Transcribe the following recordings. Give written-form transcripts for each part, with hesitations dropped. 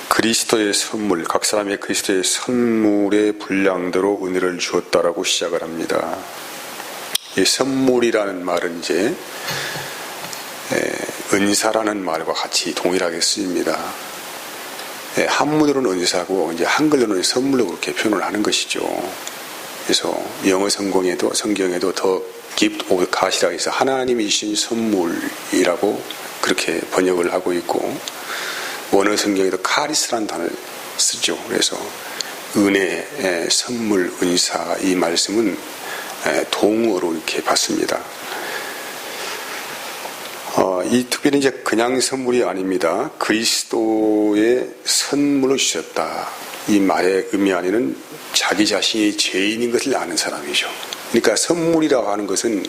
그리스도의 선물, 각 사람의 그리스도의 선물의 분량대로 은혜를 주었다라고 시작을 합니다. 이 선물이라는 말은 이제 은사라는 말과 같이 동일하게 쓰입니다. 한문으로는 은사고 이제 한글로는 선물로 그렇게 표현을 하는 것이죠. 그래서 영어 성경에도 더 gift of God이라고 해서 하나님이 주신 선물이라고 그렇게 번역을 하고 있고, 원어 성경에도 카리스라는 단어를 쓰죠. 그래서 은혜, 선물, 은사, 이 말씀은 동어로 이렇게 봤습니다. 이 특별히 이제 그냥 선물이 아닙니다. 그리스도의 선물을 주셨다. 이 말의 의미 안에는 자기 자신이 죄인인 것을 아는 사람이죠. 그러니까 선물이라고 하는 것은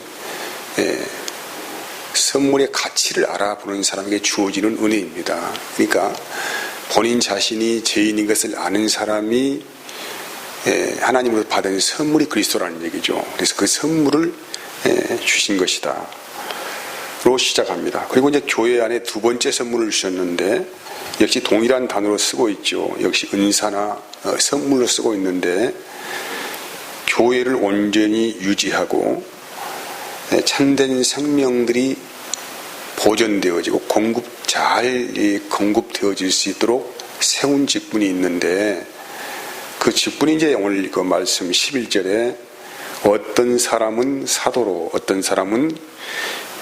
선물의 가치를 알아보는 사람에게 주어지는 은혜입니다. 그러니까 본인 자신이 죄인인 것을 아는 사람이 하나님으로부터 받은 선물이 그리스도라는 얘기죠. 그래서 그 선물을 주신 것이다 로 시작합니다. 그리고 이제 교회 안에 두 번째 선물을 주셨는데 역시 동일한 단어로 쓰고 있죠. 역시 은사나 선물로 쓰고 있는데, 교회를 온전히 유지하고 참된 생명들이 보존되어지고 잘 공급되어질 수 있도록 세운 직분이 있는데, 그 직분이 이제 오늘 그 말씀 11절에 어떤 사람은 사도로, 어떤 사람은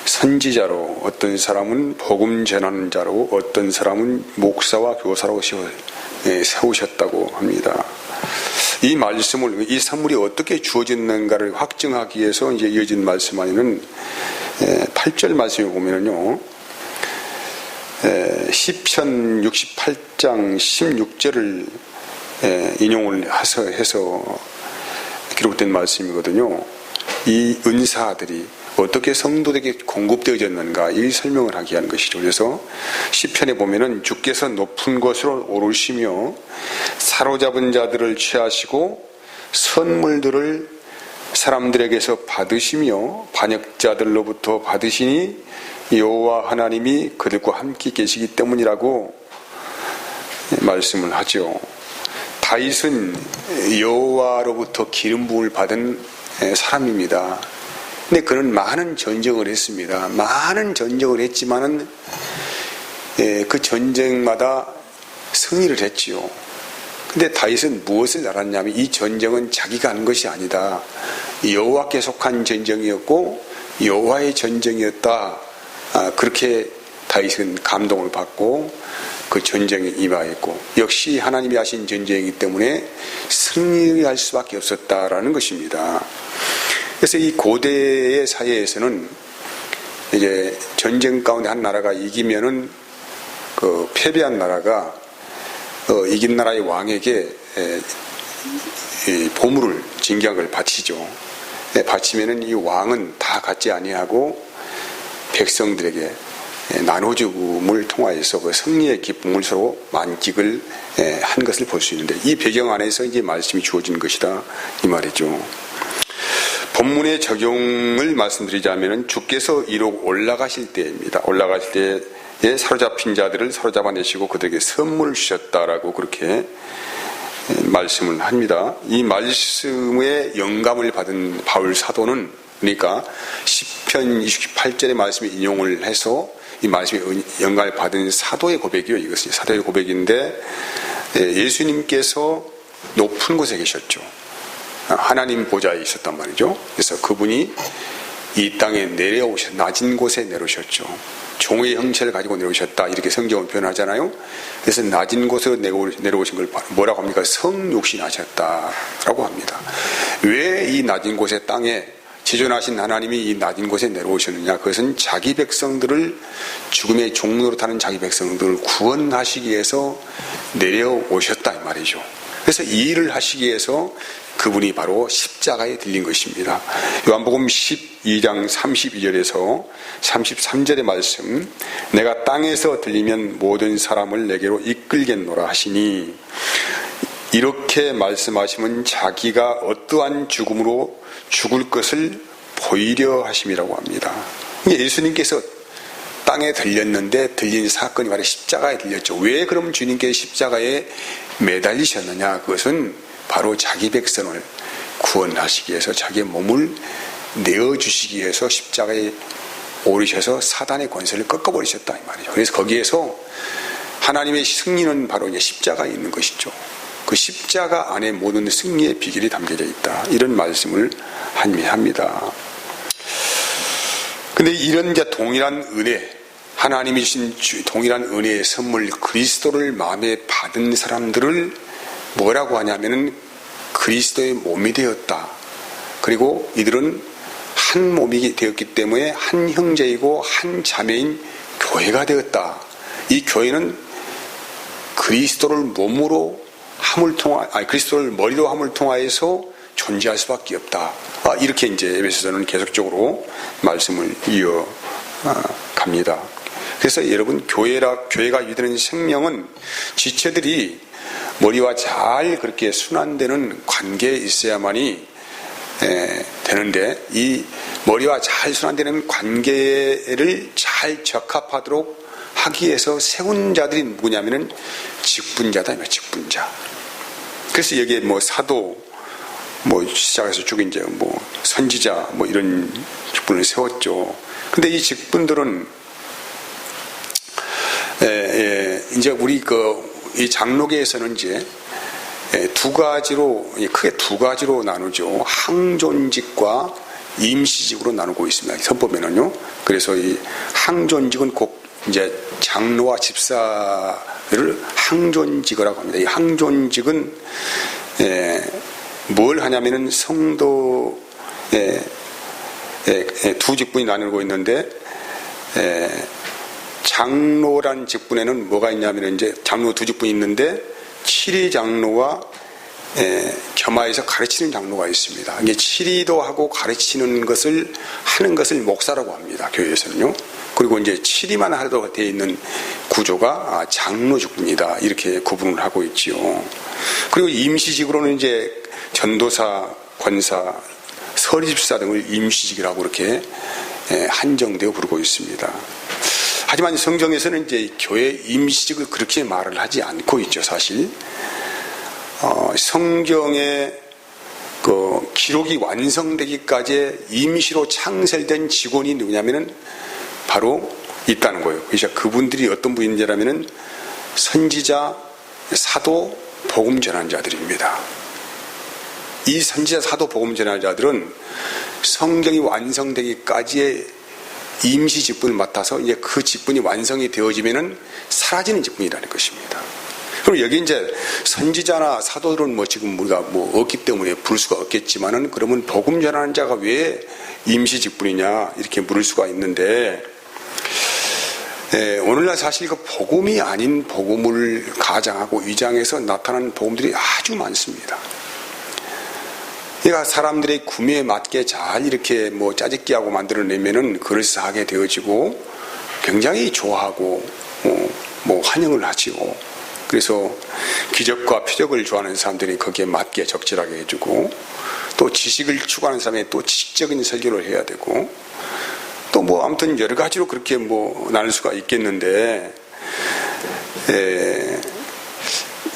선지자로, 어떤 사람은 복음 전하는 자로, 어떤 사람은 목사와 교사로 세우셨다고 합니다. 이 말씀을, 이 선물이 어떻게 주어졌는가를 확증하기 위해서 이제 이어진 말씀 안에는 8절 말씀에 보면은요, 시편 68장 16절을 인용을 해서 기록된 말씀이거든요. 이 은사들이 어떻게 성도에게 공급되어졌는가, 이 설명을 하게 하는 것이죠. 그래서 시편에 보면은 주께서 높은 곳으로 오르시며 사로잡은 자들을 취하시고 선물들을 사람들에게서 받으시며 반역자들로부터 받으시니 여호와 하나님이 그들과 함께 계시기 때문이라고 말씀을 하죠. 다윗은 여호와로부터 기름 부음을 받은 사람입니다. 근데 그는 많은 전쟁을 했습니다. 많은 전쟁을 했지만은 그 전쟁마다 승리를 했지요. 근데 다윗은 무엇을 알았냐면 이 전쟁은 자기가 한 것이 아니다. 여호와께 속한 전쟁이었고 여호와의 전쟁이었다. 그렇게 다윗은 감동을 받고 그 전쟁에 임하였고, 역시 하나님이 하신 전쟁이기 때문에 승리할 수밖에 없었다라는 것입니다. 그래서 이 고대의 사회에서는 이제 전쟁 가운데 한 나라가 이기면은 그 패배한 나라가 이긴 나라의 왕에게 보물을, 진경을 바치죠. 바치면은 이 왕은 다 갖지 아니하고 백성들에게 나눠줌을 통하여서 그 승리의 기쁨을 서로 만끽을 한 것을 볼 수 있는데, 이 배경 안에서 이제 말씀이 주어진 것이다, 이 말이죠. 본문의 적용을 말씀드리자면 주께서 이로 올라가실 때입니다. 올라가실 때에 사로잡힌 자들을 사로잡아내시고 그들에게 선물을 주셨다라고 그렇게 말씀을 합니다. 이 말씀에 영감을 받은 바울 사도는, 그러니까 시편 28절의 말씀에 인용을 해서 이 말씀에 영감을 받은 사도의 고백이요. 이것은 사도의 고백인데, 예수님께서 높은 곳에 계셨죠. 하나님 보좌에 있었단 말이죠. 그래서 그분이 이 땅에 낮은 곳에 내려오셨죠. 종의 형체를 가지고 내려오셨다, 이렇게 성경은 표현하잖아요. 그래서 낮은 곳으로 내려오신 걸 뭐라고 합니까? 성육신하셨다라고 합니다. 왜 이 낮은 곳에, 땅에 지존하신 하나님이 이 낮은 곳에 내려오셨느냐? 그것은 자기 백성들을, 죽음의 종로로 타는 자기 백성들을 구원하시기 위해서 내려오셨다, 이 말이죠. 그래서 이 일을 하시기 위해서 그분이 바로 십자가에 들린 것입니다. 요한복음 12장 32절에서 33절의 말씀, 내가 땅에서 들리면 모든 사람을 내게로 이끌겠노라 하시니, 이렇게 말씀하시면 자기가 어떠한 죽음으로 죽을 것을 보이려 하심이라고 합니다. 예수님께서 땅에 들렸는데 들린 사건이 바로 십자가에 들렸죠. 왜 그럼 주님께 십자가에 매달리셨느냐? 그것은 바로 자기 백성을 구원하시기 위해서 자기의 몸을 내어주시기 위해서 십자가에 오르셔서 사단의 권세를 꺾어버리셨다 이 말이죠. 그래서 거기에서 하나님의 승리는 바로 이제 십자가에 있는 것이죠. 그 십자가 안에 모든 승리의 비결이 담겨져 있다. 이런 말씀을 합니다. 근데 이런 이제 동일한 은혜, 하나님이 주신 동일한 은혜의 선물 그리스도를 마음에 받은 사람들을 뭐라고 하냐면은 그리스도의 몸이 되었다. 그리고 이들은 한 몸이 되었기 때문에 한 형제이고 한 자매인 교회가 되었다. 이 교회는 그리스도를 몸으로 그리스도를 머리로 함을 통하여서 존재할 수밖에 없다. 이렇게 이제 에베소서는 계속적으로 말씀을 이어갑니다. 그래서 여러분 교회가 유대는 생명은 지체들이 머리와 잘 그렇게 순환되는 관계에 있어야만이 되는데 이 머리와 잘 순환되는 관계를 잘 적합하도록 하기 위해서 세운 자들이 누구냐면은 직분자다. 직분자. 그래서 여기에 뭐 사도 시작해서 쭉 이제 선지자 이런 직분을 세웠죠. 근데 이 직분들은 이제 우리 이 장로계에서는 이제 크게 두 가지로 나누죠. 항존직과 임시직으로 나누고 있습니다. 헌법에는요. 그래서 이 항존직은 곧 이제 장로와 집사를 항존직이라고 합니다. 이 항존직은 뭘 하냐면은 성도 두 직분이 나누고 있는데 장로란 직분에는 뭐가 있냐면 이제 장로 두 직분이 있는데 칠위 장로와 겸하여서 가르치는 장로가 있습니다. 이게 칠위도 하고 가르치는 것을 하는 것을 목사라고 합니다. 교회에서는요. 그리고 이제 칠위만 하도록 되어 있는 구조가 장로 직분이다. 이렇게 구분을 하고 있지요. 그리고 임시직으로는 이제 전도사, 권사, 서리집사 등을 임시직이라고 이렇게 한정되어 부르고 있습니다. 하지만 성경에서는 이제 교회 임시직을 그렇게 말을 하지 않고 있죠, 사실. 성경의 그 기록이 완성되기까지 임시로 창설된 직원이 누구냐면은 바로 있다는 거예요. 그래서 그분들이 어떤 분인지라면은 선지자, 사도, 복음 전환자들입니다. 이 선지자, 사도, 복음 전환자들은 성경이 완성되기까지의 임시 직분을 맡아서 이제 그 직분이 완성이 되어지면은 사라지는 직분이라는 것입니다. 그럼 여기 이제 선지자나 사도들은 지금 우리가 없기 때문에 부를 수가 없겠지만은 그러면 복음 전하는 자가 왜 임시 직분이냐 이렇게 물을 수가 있는데 오늘날 사실 그 복음이 아닌 복음을 가장하고 위장해서 나타나는 복음들이 아주 많습니다. 그러니까 사람들의 구매에 맞게 잘 이렇게 짜집기하고 만들어내면은 그럴싸하게 되어지고 굉장히 좋아하고 환영을 하지요. 그래서 기적과 표적을 좋아하는 사람들이 거기에 맞게 적절하게 해주고 또 지식을 추구하는 사람이 또 지식적인 설교를 해야 되고 또 아무튼 여러 가지로 그렇게 나눌 수가 있겠는데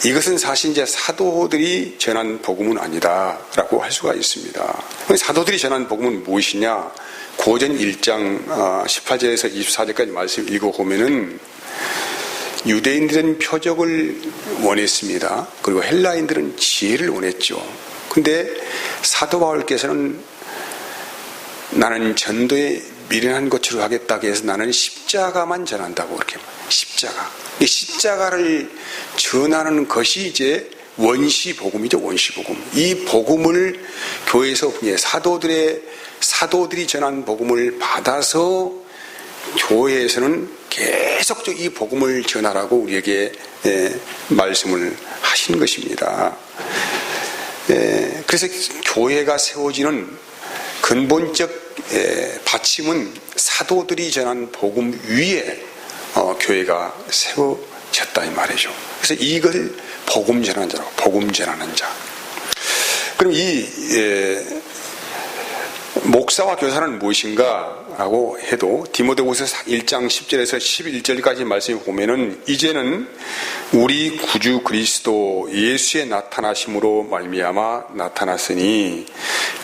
이것은 사실 이제 사도들이 전한 복음은 아니다라고 할 수가 있습니다. 사도들이 전한 복음은 무엇이냐? 고전 1장 18절에서 24절까지 말씀 읽어보면은 유대인들은 표적을 원했습니다. 그리고 헬라인들은 지혜를 원했죠. 근데 사도 바울께서는 나는 전도에 미련한 것으로 하겠다고 해서 나는 십자가만 전한다고 그렇게 십자가. 이 십자가를 전하는 것이 이제 원시복음이죠. 원시복음. 이 복음을 교회에서 사도들이 전한 복음을 받아서 교회에서는 계속적 이 복음을 전하라고 우리에게 말씀을 하신 것입니다. 그래서 교회가 세워지는 근본적 받침은 사도들이 전한 복음 위에 교회가 세워졌다 이 말이죠. 그래서 이걸 복음 전하는 자라고 복음 전하는 자. 그럼 목사와 교사는 무엇인가 라고 해도 디모데후서 1장 10절에서 11절까지 말씀을 보면은 이제는 우리 구주 그리스도 예수의 나타나심으로 말미암아 나타났으니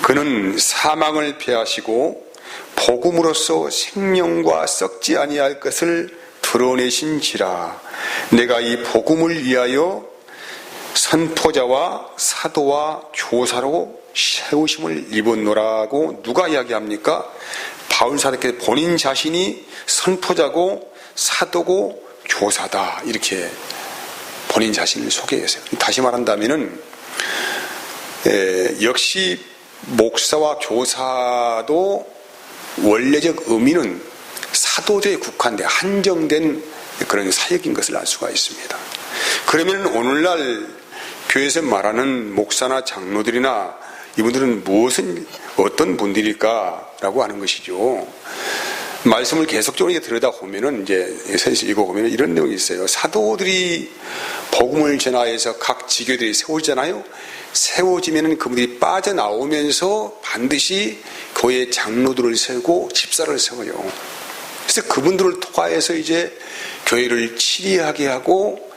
그는 사망을 패하시고 복음으로써 생명과 썩지 아니할 것을 드러내신지라. 내가 이 복음을 위하여 선포자와 사도와 교사로 세우심을 입었노라고 누가 이야기합니까? 바울 사도께서 본인 자신이 선포자고 사도고 교사다 이렇게 본인 자신을 소개했어요. 다시 말한다면은 역시 목사와 교사도 원래적 의미는 사도제에 국한돼 한정된 그런 사역인 것을 알 수가 있습니다. 그러면 오늘날 교회에서 말하는 목사나 장로들이나 이분들은 어떤 분들일까라고 하는 것이죠. 말씀을 계속적으로 들여다보면은 이제 읽어보면 이런 내용이 있어요. 사도들이 복음을 전하여서 각 지교들이 세워지잖아요. 세워지면은 그분들이 빠져나오면서 반드시 교회 장로들을 세우고 집사를 세워요. 그래서 그분들을 통하여서 이제 교회를 치리하게 하고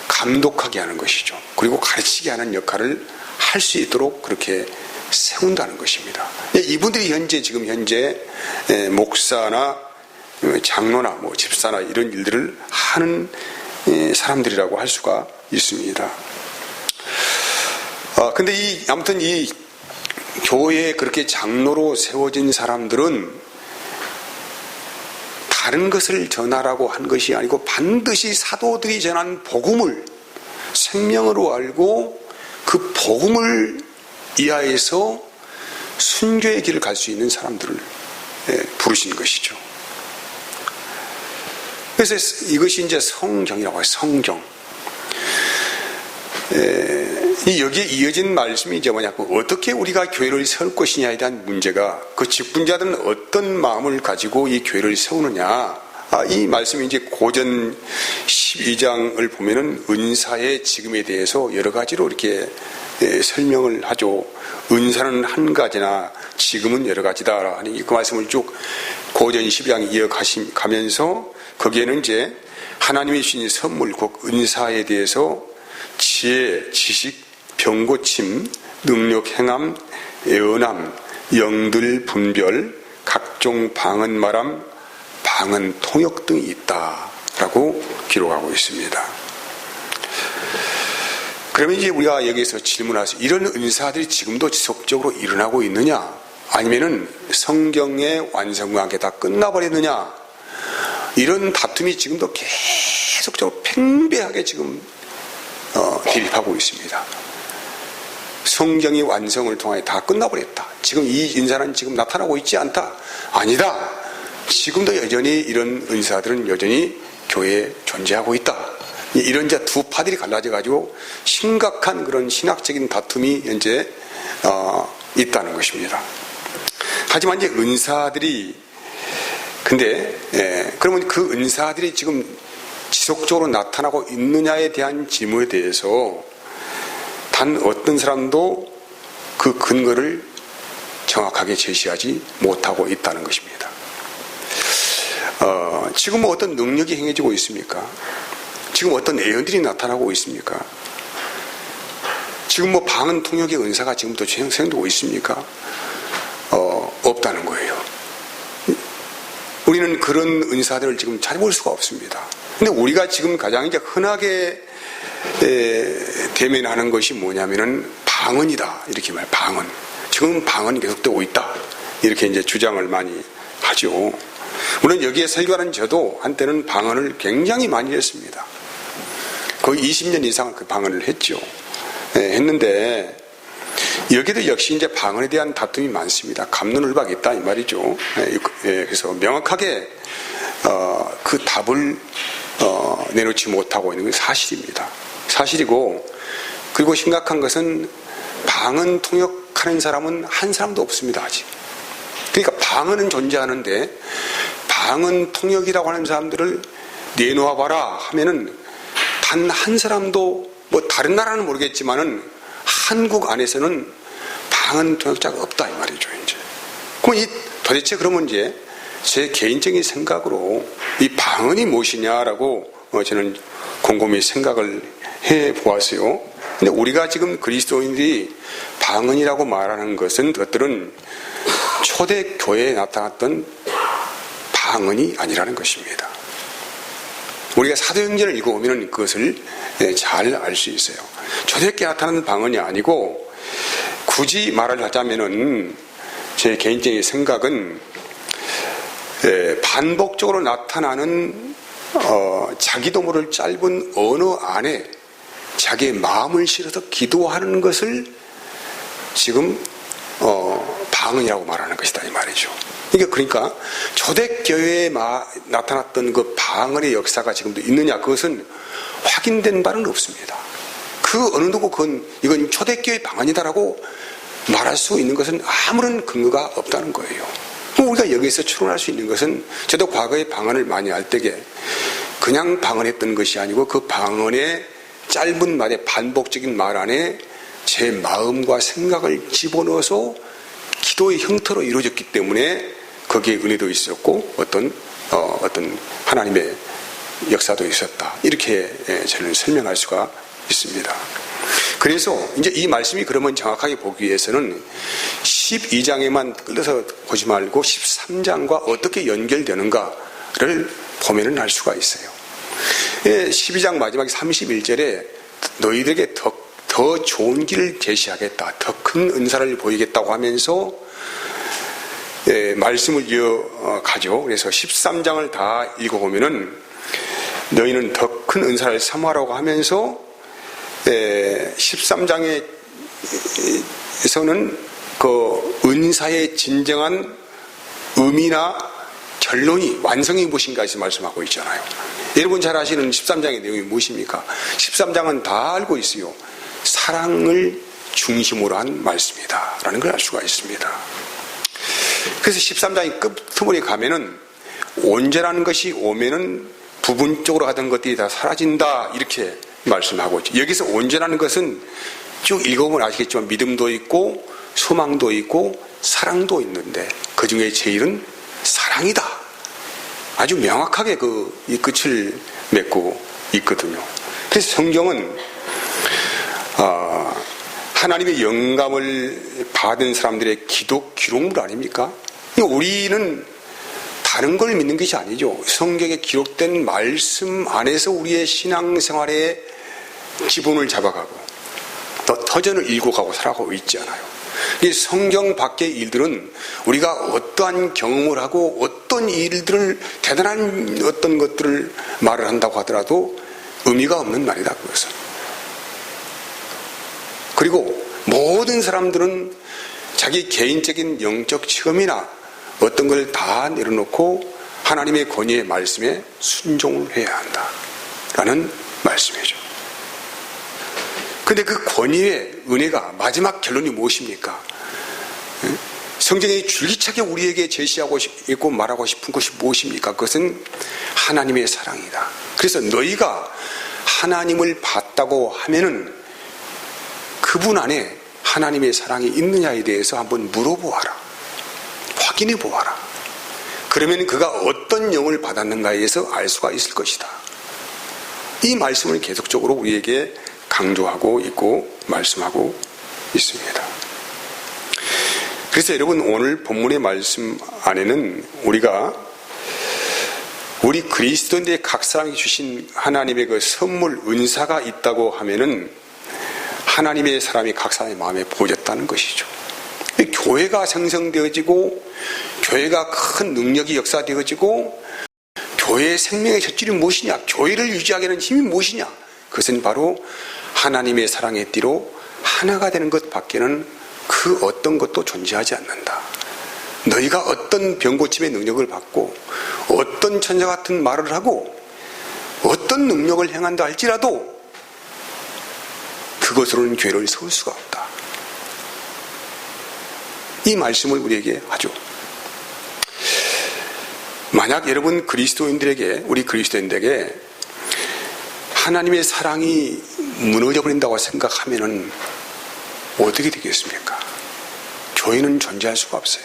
감독하게 하는 것이죠. 그리고 가르치게 하는 역할을 할 수 있도록 그렇게 세운다는 것입니다. 이분들이 지금 현재 목사나 장로나 집사나 이런 일들을 하는 사람들이라고 할 수가 있습니다. 근데 아무튼 이 교회에 그렇게 장로로 세워진 사람들은 다른 것을 전하라고 한 것이 아니고 반드시 사도들이 전한 복음을 생명으로 알고 그 복음을 이하에서 순교의 길을 갈 수 있는 사람들을 부르신 것이죠. 그래서 이것이 이제 성경이라고 해요. 성경. 여기에 이어진 말씀이 이제 뭐냐고, 어떻게 우리가 교회를 세울 것이냐에 대한 문제가, 그 직분자들은 어떤 마음을 가지고 이 교회를 세우느냐. 이 말씀이 이제 고전 12장을 보면은 은사의 지금에 대해서 여러 가지로 이렇게 설명을 하죠. 은사는 한 가지나 지금은 여러 가지다 하는 그 말씀을 쭉 고전 12장에 이어가면서 거기에는 이제 하나님이 주신 선물, 곧 은사에 대해서 지혜, 지식, 병고침, 능력, 행함, 예언함, 영들 분별, 각종 방언 말함, 방언 통역 등이 있다라고 기록하고 있습니다. 그러면 이제 우리가 여기서 질문하세요. 이런 은사들이 지금도 지속적으로 일어나고 있느냐? 아니면은 성경의 완성하게 다 끝나버렸느냐? 이런 다툼이 지금도 계속적으로 팽배하게 지금 대립하고 있습니다. 성경이 완성을 통하여 다 끝나버렸다. 지금 이 은사는 지금 나타나고 있지 않다. 아니다. 지금도 여전히 이런 은사들은 여전히 교회에 존재하고 있다. 이런 이제 두 파들이 갈라져가지고 심각한 그런 신학적인 다툼이 현재 있다는 것입니다. 하지만 이제 은사들이 그러면 그 은사들이 지금 지속적으로 나타나고 있느냐에 대한 질문에 대해서 단 어떤 사람도 그 근거를 정확하게 제시하지 못하고 있다는 것입니다. 지금 어떤 능력이 행해지고 있습니까? 지금 어떤 예언들이 나타나고 있습니까? 지금 방언 통역의 은사가 지금도 생성되고 있습니까? 없다는 거예요. 우리는 그런 은사들을 지금 찾아볼 수가 없습니다. 근데 우리가 지금 가장 이제 흔하게 대면하는 것이 뭐냐면은 방언이다. 이렇게 말해요. 방언. 지금 방언이 계속되고 있다. 이렇게 이제 주장을 많이 하죠. 물론 여기에 설교하는 저도 한때는 방언을 굉장히 많이 했습니다. 거의 20년 이상 그 방언을 했죠. 했는데 여기도 역시 이제 방언에 대한 다툼이 많습니다. 갑론을박이 있다 이 말이죠. 그래서 명확하게 그 답을 내놓지 못하고 있는 게 사실입니다. 사실이고, 그리고 심각한 것은 방언 통역하는 사람은 한 사람도 없습니다. 아직. 그러니까 방언은 존재하는데 방언 통역이라고 하는 사람들을 내놓아 봐라 하면은 단 한 사람도, 다른 나라는 모르겠지만은 한국 안에서는 방언 통역자가 없다 이 말이죠. 이제 그럼 도대체 그러면 이제 제 개인적인 생각으로 이 방언이 무엇이냐라고 저는 곰곰이 생각을 해 보았어요. 근데 우리가 지금 그리스도인들이 방언이라고 말하는 것은 그것들은 초대교회에 나타났던 방언이 아니라는 것입니다. 우리가 사도행전을 읽어보면 그것을 잘 알 수 있어요. 초대교회에 나타나는 방언이 아니고, 굳이 말을 하자면은 제 개인적인 생각은 반복적으로 나타나는 자기도 모를 짧은 언어 안에 자기의 마음을 실어서 기도하는 것을 지금 방언이라고 말하는 것이다 이 말이죠. 그러니까 초대교회에 나타났던 그 방언의 역사가 지금도 있느냐, 그것은 확인된 바는 없습니다. 그 어느 누구 이건 초대교회 방언이다라고 말할 수 있는 것은 아무런 근거가 없다는 거예요. 우리가 여기서 추론할 수 있는 것은, 저도 과거에 방언을 많이 할 때에 그냥 방언했던 것이 아니고 그 방언의 짧은 말에, 반복적인 말 안에 제 마음과 생각을 집어넣어서 기도의 형태로 이루어졌기 때문에 거기에 은혜도 있었고 어떤 하나님의 역사도 있었다, 이렇게 저는 설명할 수가 있습니다. 그래서 이제 이 말씀이 그러면 정확하게 보기 위해서는 12장에만 끌려서 보지 말고 13장과 어떻게 연결되는가를 보면은 알 수가 있어요. 12장 마지막 31절에 너희들에게 더 좋은 길을 제시하겠다, 더 큰 은사를 보이겠다고 하면서 말씀을 이어가죠. 그래서 13장을 다 읽어보면은 너희는 더 큰 은사를 사모하라고 하면서 13장에서는 그 은사의 진정한 의미나 결론이, 완성이 무엇인가 해서 말씀하고 있잖아요. 여러분 잘 아시는 13장의 내용이 무엇입니까? 13장은 다 알고 있어요. 사랑을 중심으로 한 말씀이다 라는 걸 알 수가 있습니다. 그래서 13장의 끝머리에 가면은 온전한 것이 오면은 부분적으로 하던 것들이 다 사라진다, 이렇게 말씀하고 있죠. 여기서 온전한 것은 쭉 읽어보면 아시겠지만 믿음도 있고 소망도 있고 사랑도 있는데 그 중에 제일은 사랑이다, 아주 명확하게 이 끝을 맺고 있거든요. 그래서 성경은 하나님의 영감을 받은 사람들의 기록물 아닙니까? 우리는 다른 걸 믿는 것이 아니죠. 성경에 기록된 말씀 안에서 우리의 신앙생활의 기본을 잡아가고 또 터전을 읽어가고 살아가고 있지 않아요. 이 성경 밖의 일들은 우리가 어떠한 경험을 하고 어떤 일들을, 대단한 어떤 것들을 말을 한다고 하더라도 의미가 없는 말이다, 그것은. 그리고 모든 사람들은 자기 개인적인 영적 체험이나 어떤 걸 다 내려놓고 하나님의 권위의 말씀에 순종을 해야 한다라는 말씀이죠. 근데 그 권위의 은혜가 마지막 결론이 무엇입니까? 성경이 줄기차게 우리에게 제시하고 있고 말하고 싶은 것이 무엇입니까? 그것은 하나님의 사랑이다. 그래서 너희가 하나님을 봤다고 하면은 그분 안에 하나님의 사랑이 있느냐에 대해서 한번 물어보아라. 확인해 보아라. 그러면 그가 어떤 영을 받았는가에 대해서 알 수가 있을 것이다. 이 말씀을 계속적으로 우리에게 강조하고 있고 말씀하고 있습니다. 그래서 여러분, 오늘 본문의 말씀 안에는 우리 그리스도인들의 각 사람에게 주신 하나님의 그 선물, 은사가 있다고 하면은 하나님의 사람이 각 사람의 마음에 보여졌다는 것이죠. 교회가 생성되어지고 교회가 큰 능력이 역사되어지고 교회의 생명의 젖줄이 무엇이냐, 교회를 유지하게 하는 힘이 무엇이냐, 그것은 바로 하나님의 사랑의 띠로 하나가 되는 것 밖에는 그 어떤 것도 존재하지 않는다. 너희가 어떤 병고침의 능력을 받고 어떤 천사 같은 말을 하고 어떤 능력을 행한다 할지라도 그것으로는 교회를 세울 수가 없다. 이 말씀을 우리에게 하죠. 만약 여러분 우리 그리스도인들에게 하나님의 사랑이 무너져 버린다고 생각하면은 어떻게 되겠습니까? 교회는 존재할 수가 없어요.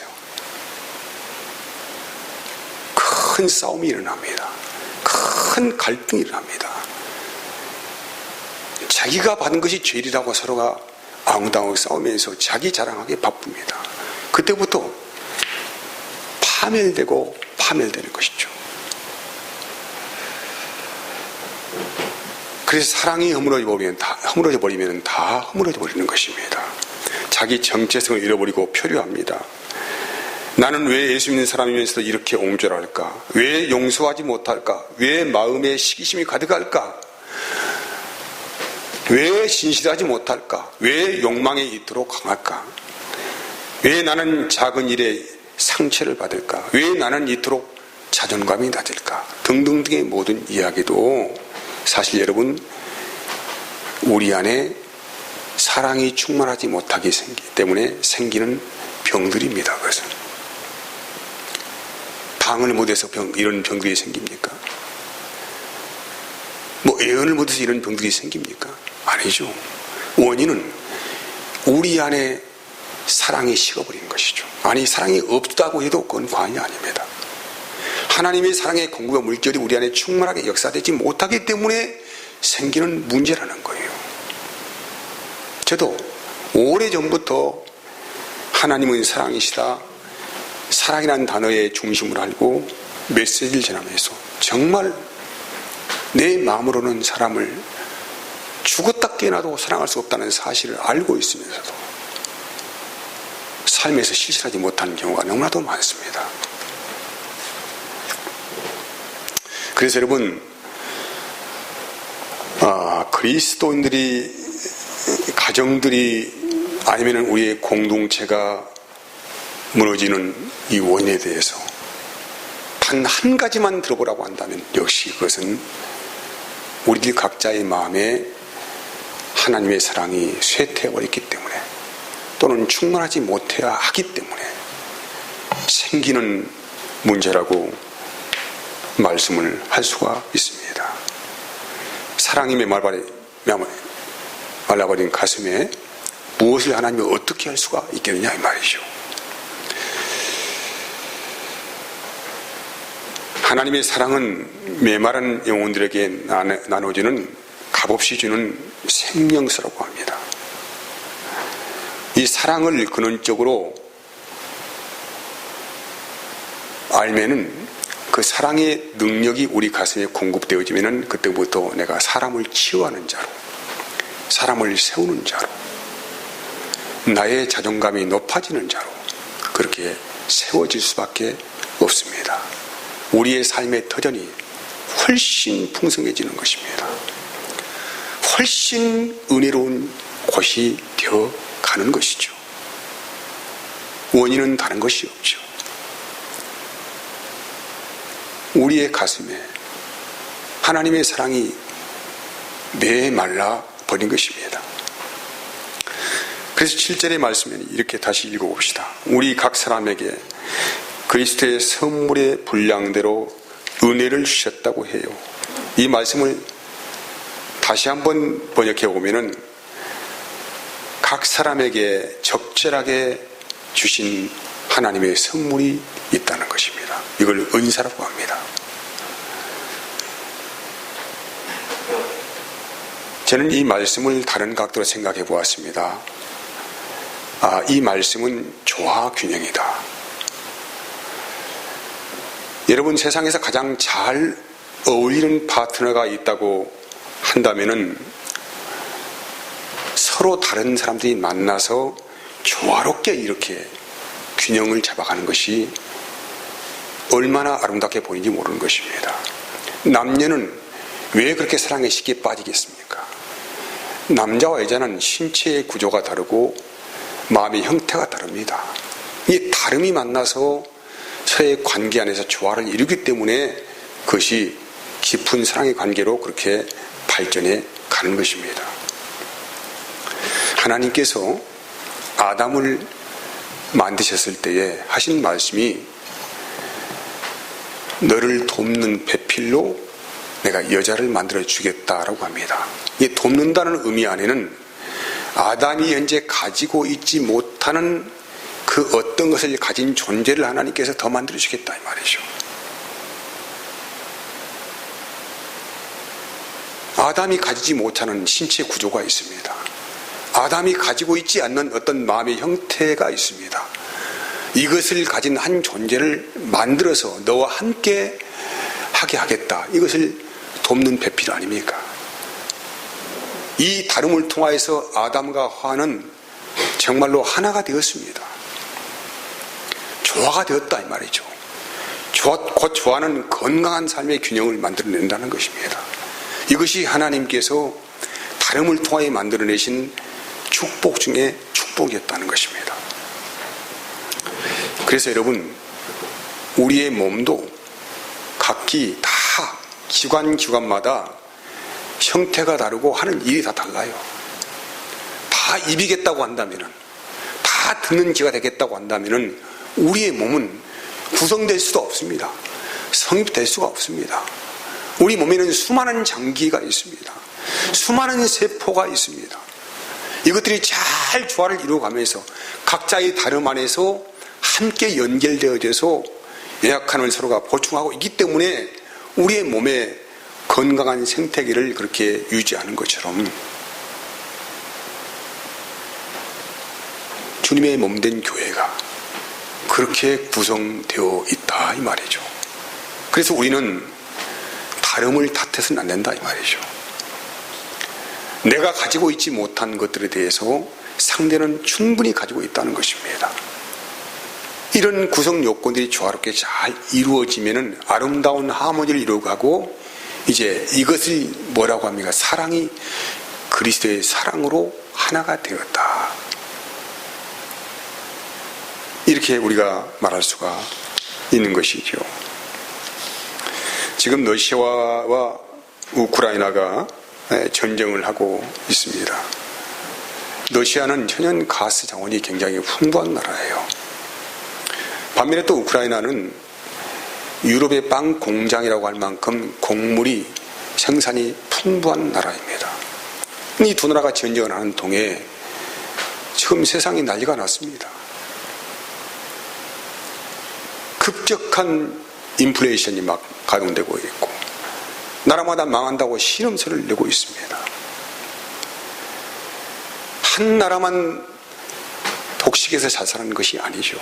큰 싸움이 일어납니다. 큰 갈등이 일어납니다. 자기가 받은 것이 죄이라고 서로가 앙당하게 싸우면서 자기 자랑하기에 바쁩니다. 그때부터 파멸되고 파멸되는 것이죠. 그래서 사랑이 허물어져 버리면 다 허물어져 버리는 것입니다. 자기 정체성을 잃어버리고 표류합니다. 나는 왜 예수 믿는 사람이면서도 이렇게 옹졸할까? 왜 용서하지 못할까? 왜 마음에 시기심이 가득할까? 왜 신실하지 못할까? 왜 욕망에 이토록 강할까? 왜 나는 작은 일에 상처를 받을까? 왜 나는 이토록 자존감이 낮을까? 등등등의 모든 이야기도 사실 여러분, 우리 안에 사랑이 충만하지 못하기 때문에 생기는 병들입니다. 그것은 당을 못해서 이런 병들이 생깁니까? 애언을 못해서 이런 병들이 생깁니까? 아니죠. 원인은 우리 안에 사랑이 식어버린 것이죠. 아니, 사랑이 없다고 해도 그건 과언이 아닙니다. 하나님의 사랑의 공급과 물결이 우리 안에 충만하게 역사되지 못하기 때문에 생기는 문제라는 거예요. 저도 오래전부터 하나님은 사랑이시다, 사랑이라는 단어의 중심을 알고 메시지를 전하면서 정말 내 마음으로는 사람을 죽었다 깨어나도 사랑할 수 없다는 사실을 알고 있으면서도 삶에서 실천하지 못하는 경우가 너무나도 많습니다. 그래서 여러분, 그리스도인들이, 가정들이, 아니면 우리의 공동체가 무너지는 이 원인에 대해서 단 한 가지만 들어보라고 한다면 역시 그것은 우리들 각자의 마음에 하나님의 사랑이 쇠퇴해버렸기 때문에, 또는 충만하지 못해야 하기 때문에 생기는 문제라고 말씀을 할 수가 있습니다. 사랑이 말라버린 가슴에 무엇을 하나님이 어떻게 할 수가 있겠느냐 이 말이죠. 하나님의 사랑은 메마른 영혼들에게 나눠지는 값없이 주는 생명수라고 합니다. 이 사랑을 근원적으로 알면은 그 사랑의 능력이 우리 가슴에 공급되어지면은 그때부터 내가 사람을 치유하는 자로, 사람을 세우는 자로, 나의 자존감이 높아지는 자로 그렇게 세워질 수밖에 없습니다. 우리의 삶의 터전이 훨씬 풍성해지는 것입니다. 훨씬 은혜로운 곳이 되어 가는 것이죠. 원인은 다른 것이 없죠. 우리의 가슴에 하나님의 사랑이 메말라 버린 것입니다. 그래서 7절의 말씀에 이렇게 다시 읽어봅시다. 우리 각 사람에게 그리스도의 선물의 분량대로 은혜를 주셨다고 해요. 이 말씀을 다시 한번 번역해 보면은 각 사람에게 적절하게 주신 하나님의 선물이 있다는 것입니다. 이걸 은사라고 합니다. 저는 이 말씀을 다른 각도로 생각해 보았습니다. 이 말씀은 조화 균형이다. 여러분, 세상에서 가장 잘 어울리는 파트너가 있다고 한다면은 서로 다른 사람들이 만나서 조화롭게 이렇게 균형을 잡아가는 것이 얼마나 아름답게 보이는지 모르는 것입니다. 남녀는 왜 그렇게 사랑에 쉽게 빠지겠습니까? 남자와 여자는 신체의 구조가 다르고 마음의 형태가 다릅니다. 이 다름이 만나서 서로의 관계 안에서 조화를 이루기 때문에 그것이 깊은 사랑의 관계로 그렇게 발전해 가는 것입니다. 하나님께서 아담을 만드셨을 때에 하신 말씀이 너를 돕는 배필로 내가 여자를 만들어 주겠다라고 합니다. 이 돕는다는 의미 안에는 아담이 현재 가지고 있지 못하는 그 어떤 것을 가진 존재를 하나님께서 더 만들어 주겠다 이 말이죠. 아담이 가지지 못하는 신체 구조가 있습니다. 아담이 가지고 있지 않는 어떤 마음의 형태가 있습니다. 이것을 가진 한 존재를 만들어서 너와 함께 하게 하겠다. 이것을 돕는 배필 아닙니까? 이 다름을 통하여서 아담과 하와는 정말로 하나가 되었습니다. 조화가 되었다 이 말이죠. 곧 조화는 건강한 삶의 균형을 만들어낸다는 것입니다. 이것이 하나님께서 다름을 통하여 만들어내신 축복 중에 축복이었다는 것입니다. 그래서 여러분, 우리의 몸도 각기 다 기관마다 형태가 다르고 하는 일이 다 달라요. 다 입이겠다고 한다면은, 다 듣는 귀가 되겠다고 한다면은 우리의 몸은 구성될 수도 없습니다. 성립될 수가 없습니다. 우리 몸에는 수많은 장기가 있습니다. 수많은 세포가 있습니다. 이것들이 잘 조화를 이루어가면서 각자의 다름 안에서 함께 연결되어져서 연약함을 서로가 보충하고 있기 때문에 우리의 몸의 건강한 생태계를 그렇게 유지하는 것처럼 주님의 몸된 교회가 그렇게 구성되어 있다 이 말이죠. 그래서 우리는 다름을 탓해서는 안 된다 이 말이죠. 내가 가지고 있지 못한 것들에 대해서 상대는 충분히 가지고 있다는 것입니다. 이런 구성 요건들이 조화롭게 잘 이루어지면은 아름다운 하모니를 이루어가고 이제 이것을 뭐라고 합니까? 사랑이 그리스도의 사랑으로 하나가 되었다. 이렇게 우리가 말할 수가 있는 것이죠. 지금 러시아와 우크라이나가 전쟁을 하고 있습니다. 러시아는 천연 가스 자원이 굉장히 풍부한 나라예요. 반면에 또 우크라이나는 유럽의 빵 공장이라고 할 만큼 곡물이 생산이 풍부한 나라입니다. 이 두 나라가 전쟁을 하는 동에 지금 세상이 난리가 났습니다. 급격한 인플레이션이 막 가동되고 있고 나라마다 망한다고 신음소리를 내고 있습니다. 한 나라만 독식에서 잘 사는 것이 아니죠.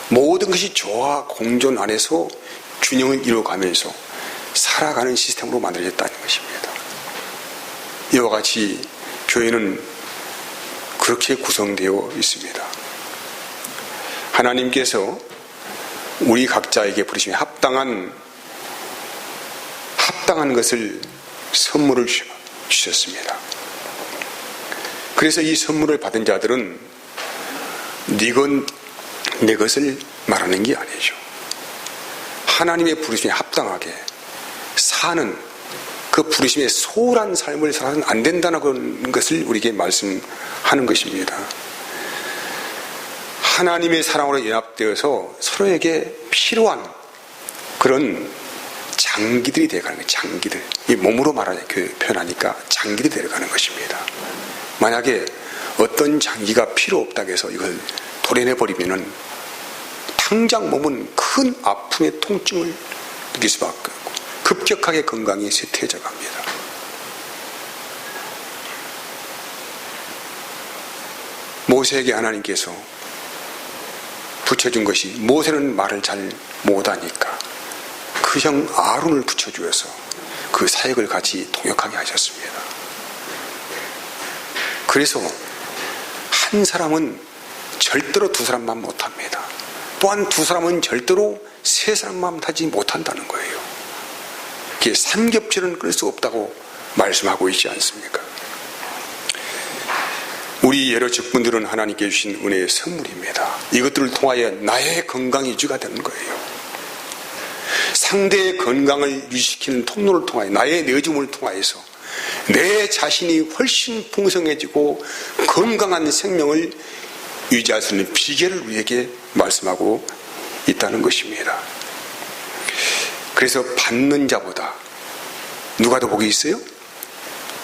모든 것이 조화 공존 안에서 균형을 이루어가면서 살아가는 시스템으로 만들어졌다는 것입니다. 이와 같이 교회는 그렇게 구성되어 있습니다. 하나님께서 우리 각자에게 부르심에 합당한 것을 선물을 주셨습니다. 그래서 이 선물을 받은 자들은 네건 내 것을 말하는 게 아니죠. 하나님의 부르심에 합당하게 사는 그 부르심에 소홀한 삶을 살아서는 안 된다는 것을 우리에게 말씀하는 것입니다. 하나님의 사랑으로 연합되어서 서로에게 필요한 그런 장기들이 되어가는 거예요. 장기들. 이 몸으로 표현하니까 장기들이 되어가는 것입니다. 만약에 어떤 장기가 필요 없다고 해서 이걸 도려내버리면은 당장 몸은 큰 아픔의 통증을 느낄 수밖에 없고 급격하게 건강이 쇠퇴해져 갑니다. 모세에게 하나님께서 붙여준 것이, 모세는 말을 잘 못하니까 그 형 아론을 붙여주어서 그 사역을 같이 동역하게 하셨습니다. 그래서 한 사람은 절대로 두 사람만 못합니다. 또한 두 사람은 절대로 세 사람만 하지 못한다는 거예요. 이게 삼겹살은 끌 수 없다고 말씀하고 있지 않습니까? 우리 여러 직분들은 하나님께 주신 은혜의 선물입니다. 이것들을 통하여 나의 건강이 유지가 되는 거예요. 상대의 건강을 유지시키는 통로를 통하여 나의 내줌을 통하여서 내 자신이 훨씬 풍성해지고 건강한 생명을 유지할 수 있는 비결을 우리에게 말씀하고 있다는 것입니다. 그래서 받는 자보다 누가 더 복이 있어요?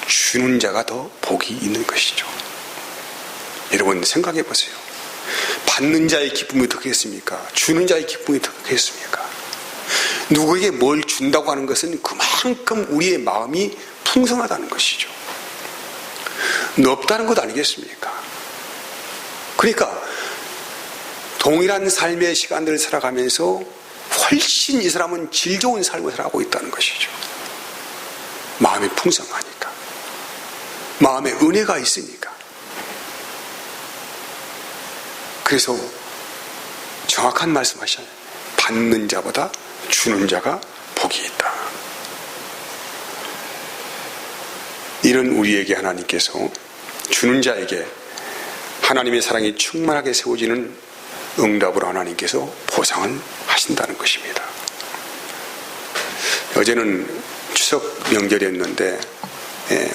주는 자가 더 복이 있는 것이죠. 여러분 생각해 보세요. 받는 자의 기쁨이 더 크겠습니까? 주는 자의 기쁨이 더 크겠습니까? 누구에게 뭘 준다고 하는 것은 그만큼 우리의 마음이 풍성하다는 것이죠. 넓다는 것 아니겠습니까? 그러니까 동일한 삶의 시간들을 살아가면서 훨씬 이 사람은 질 좋은 삶을 살아가고 있다는 것이죠. 마음이 풍성하니까, 마음에 은혜가 있으니까. 그래서 정확한 말씀하시잖아요. 받는 자보다 주는 자가 복이 있다. 이런 우리에게 하나님께서 주는 자에게 하나님의 사랑이 충만하게 세워지는 응답으로 하나님께서 보상을 하신다는 것입니다. 어제는 추석 명절이었는데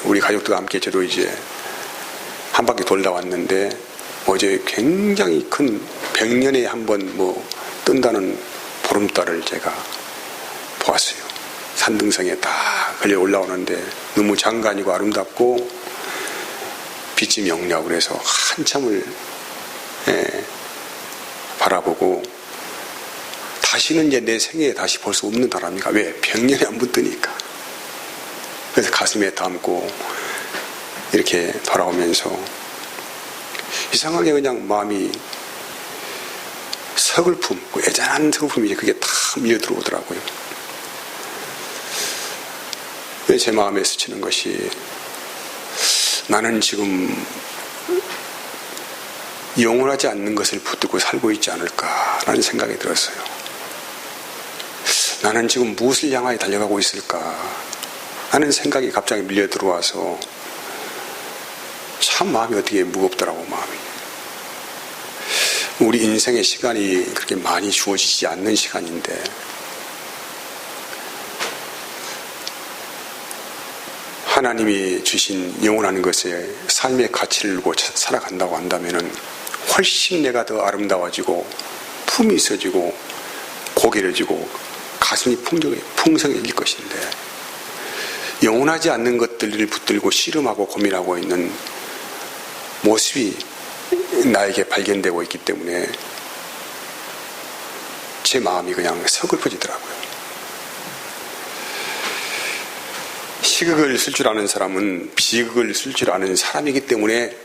우리 가족들과 함께 저도 이제 한 바퀴 돌다 왔는데 어제 굉장히 큰 100년에 한 번 뜬다는 보름달을 제가 보았어요. 산등성에 딱 걸려 올라오는데 너무 장관이고 아름답고 빛이 명료하고 그래서 한참을 바라보고 다시는 이제 내 생애에 다시 볼 수 없는 달 아닙니까? 왜? 100년에 한 번 뜨니까. 그래서 가슴에 담고 이렇게 돌아오면서 이상하게 그냥 마음이 서글픔, 애잔한 서글픔이 그게 다 밀려 들어오더라고요. 제 마음에 스치는 것이 나는 지금 영원하지 않는 것을 붙들고 살고 있지 않을까라는 생각이 들었어요. 나는 지금 무엇을 향하여 달려가고 있을까 하는 생각이 갑자기 밀려 들어와서 참 마음이 어떻게 무겁더라고. 마음이. 우리 인생의 시간이 그렇게 많이 주어지지 않는 시간인데 하나님이 주신 영원한 것에 삶의 가치를 두고 살아간다고 한다면 훨씬 내가 더 아름다워지고 품이 있어지고 고개를 지고 가슴이 풍성해질 것인데 영원하지 않는 것들을 붙들고 씨름하고 고민하고 있는 모습이 나에게 발견되고 있기 때문에 제 마음이 그냥 서글퍼지더라고요. 희극을 쓸 줄 아는 사람은 비극을 쓸 줄 아는 사람이기 때문에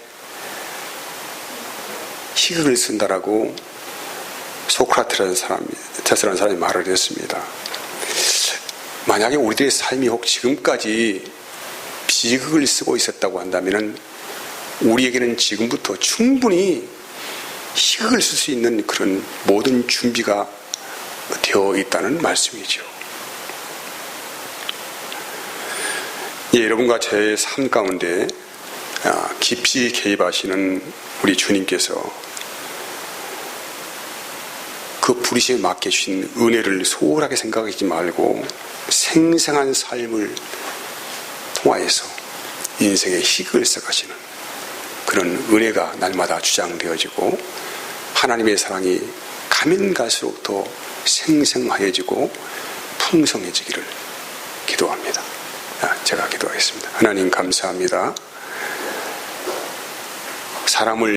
희극을 쓴다라고 소크라테스라는 사람이 말을 했습니다. 만약에 우리들의 삶이 혹 지금까지 비극을 쓰고 있었다고 한다면 우리에게는 지금부터 충분히 희극을 쓸 수 있는 그런 모든 준비가 되어 있다는 말씀이죠. 여러분과 제 삶 가운데 깊이 개입하시는 우리 주님께서 그 부르심에 맡겨 주신 은혜를 소홀하게 생각하지 말고 생생한 삶을 통하여서 인생의 희극을 써가시는 그런 은혜가 날마다 주장되어지고 하나님의 사랑이 가면 갈수록 더 생생하여지고 풍성해지기를 기도합니다. 제가 기도하겠습니다. 하나님 감사합니다. 사람을